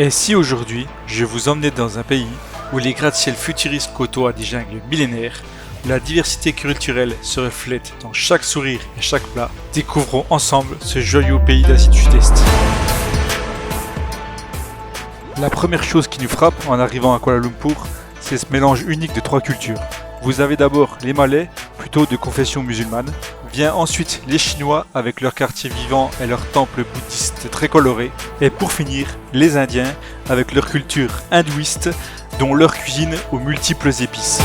Et si aujourd'hui, je vous emmenais dans un pays où les gratte-ciel futuristes côtoient des jungles millénaires, où la diversité culturelle se reflète dans chaque sourire et chaque plat, découvrons ensemble ce joyeux pays d'Asie du Sud-Est. La première chose qui nous frappe en arrivant à Kuala Lumpur, c'est ce mélange unique de trois cultures. Vous avez d'abord les Malais, plutôt de confession musulmane. Vient ensuite les Chinois avec leurs quartiers vivants et leurs temples bouddhistes très colorés. Et pour finir, les Indiens avec leur culture hindouiste, dont leur cuisine aux multiples épices.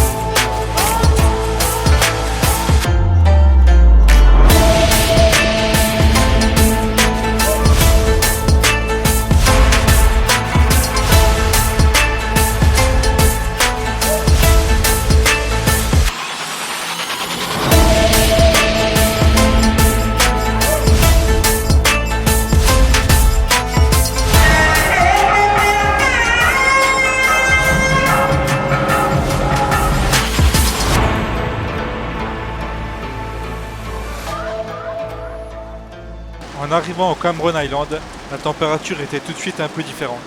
En arrivant au Cameron Island, la température était tout de suite un peu différente.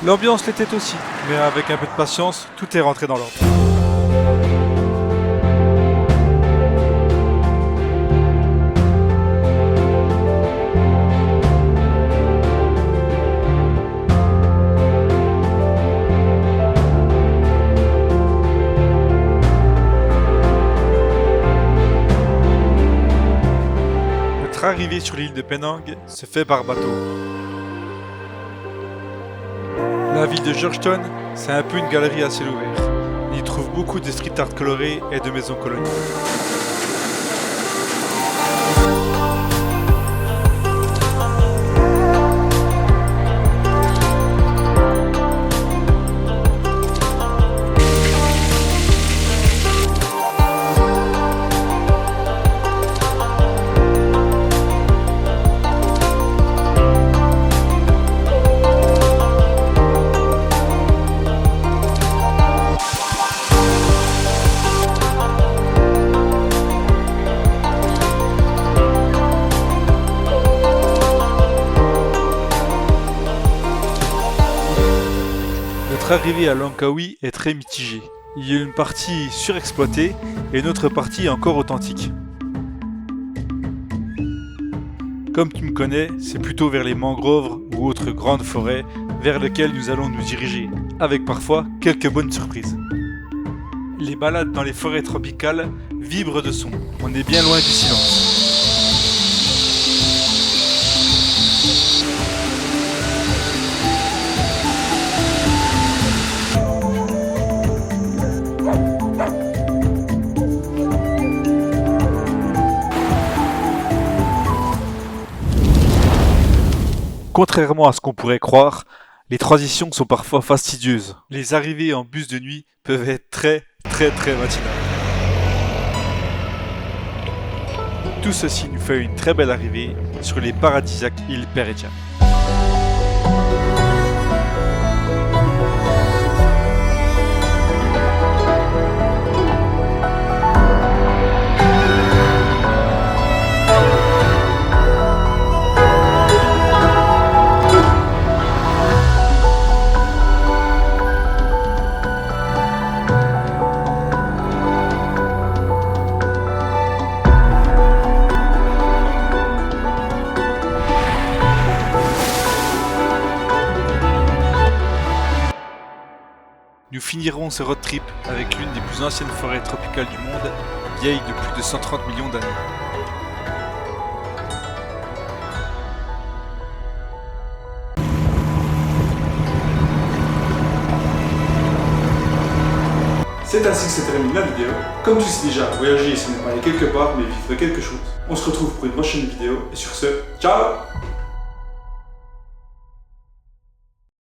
L'ambiance l'était aussi, mais avec un peu de patience, tout est rentré dans l'ordre. Notre arrivée sur l'île de Penang se fait par bateau. La ville de Georgetown, c'est un peu une galerie à ciel ouvert. On y trouve beaucoup de street art colorés et de maisons coloniales. Notre arrivée à Langkawi est très mitigée. Il y a une partie surexploitée et une autre partie encore authentique. Comme tu me connais, c'est plutôt vers les mangroves ou autres grandes forêts vers lesquelles nous allons nous diriger, avec parfois quelques bonnes surprises. Les balades dans les forêts tropicales vibrent de sons. On est bien loin du silence. Contrairement à ce qu'on pourrait croire, les transitions sont parfois fastidieuses. Les arrivées en bus de nuit peuvent être très matinales. Tout ceci nous fait une très belle arrivée sur les paradisiaques îles Peredja. Nous finirons ce road trip avec l'une des plus anciennes forêts tropicales du monde, vieille de plus de 130 millions d'années. C'est ainsi que se termine la vidéo. Comme tu sais déjà, voyager ce n'est pas aller quelque part mais vivre quelque chose. On se retrouve pour une prochaine vidéo et sur ce, ciao!